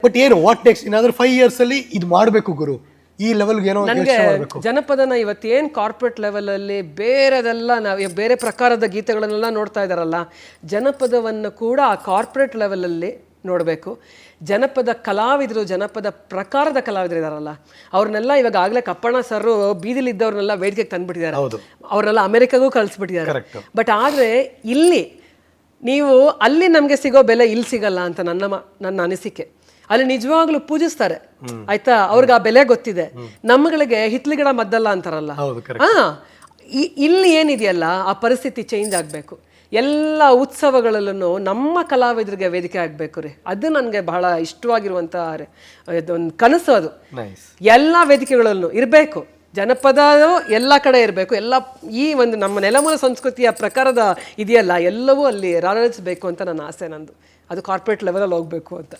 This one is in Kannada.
ಬಟ್ ಏನು ವಾಟ್ ನೆಕ್ಸ್ಟ್ ಇನ್ನಾದ್ರೂ 5 years ಅಲ್ಲಿ ಇದು ಮಾಡಬೇಕು ಗುರು, ಈ ಲೆವೆಲ್ಗೆ ಏನೋ ನನಗೆ ಜನಪದನ ಇವತ್ತೇನು ಕಾರ್ಪೊರೇಟ್ ಲೆವೆಲಲ್ಲಿ ಬೇರೆದೆಲ್ಲ ನಾವು ಬೇರೆ ಪ್ರಕಾರದ ಗೀತೆಗಳನ್ನೆಲ್ಲ ನೋಡ್ತಾ ಇದ್ದಾರಲ್ಲ, ಜನಪದವನ್ನು ಕೂಡ ಆ ಕಾರ್ಪೊರೇಟ್ ಲೆವೆಲಲ್ಲಿ ನೋಡಬೇಕು. ಜನಪದ ಕಲಾವಿದರು, ಜನಪದ ಪ್ರಕಾರದ ಕಲಾವಿದರು ಇದಾರಲ್ಲ, ಅವ್ರನ್ನೆಲ್ಲ ಇವಾಗ ಆಗಲೇ ಕಪ್ಪಣ್ಣ ಸರ್ ಬೀದಿಲಿದ್ದವ್ರನ್ನೆಲ್ಲ ವೇದಿಕೆಗೆ ತಂದುಬಿಟ್ಟಿದ್ದಾರೆ, ಅವ್ರನ್ನೆಲ್ಲ ಅಮೆರಿಕಾಗೂ ಕಳಿಸ್ಬಿಟ್ಟಿದ್ದಾರೆ. ಬಟ್ ಆದರೆ ಇಲ್ಲಿ ನೀವು ಅಲ್ಲಿ ನಮಗೆ ಸಿಗೋ ಬೆಲೆ ಇಲ್ಲಿ ಸಿಗಲ್ಲ ಅಂತ ನನ್ನ ಅನಿಸಿಕೆ. ಅಲ್ಲಿ ನಿಜವಾಗ್ಲೂ ಪೂಜಿಸ್ತಾರೆ ಆಯ್ತಾ, ಅವ್ರಿಗೆ ಆ ಬೆಲೆ ಗೊತ್ತಿದೆ. ನಮ್ಮಗಳಿಗೆ ಹಿತ್ಲಿ ಗಿಡ ಮದ್ದಲ್ಲ ಅಂತಾರಲ್ಲ, ಇಲ್ಲಿ ಏನಿದೆಯಲ್ಲ ಆ ಪರಿಸ್ಥಿತಿ ಚೇಂಜ್ ಆಗಬೇಕು. ಎಲ್ಲ ಉತ್ಸವಗಳಲ್ಲೂ ನಮ್ಮ ಕಲಾವಿದರಿಗೆ ವೇದಿಕೆ ಆಗಬೇಕು ರೀ. ಅದು ನನಗೆ ಬಹಳ ಇಷ್ಟವಾಗಿರುವಂಥ ಒಂದು ಕನಸು. ಅದು ಎಲ್ಲ ವೇದಿಕೆಗಳಲ್ಲೂ ಇರಬೇಕು. ಜನಪದ ಎಲ್ಲ ಕಡೆ ಇರಬೇಕು. ಎಲ್ಲ ಈ ಒಂದು ನಮ್ಮ ನೆಲಮೂಲ ಸಂಸ್ಕೃತಿಯ ಪ್ರಕಾರದ ಇದೆಯಲ್ಲ, ಎಲ್ಲವೂ ಅಲ್ಲಿ ರಾರಾಜಿಸಬೇಕು ಅಂತ ನನ್ನ ಆಸೆ. ನಂದು ಅದು ಕಾರ್ಪೊರೇಟ್ ಲೆವೆಲಲ್ಲಿ ಹೋಗಬೇಕು ಅಂತ.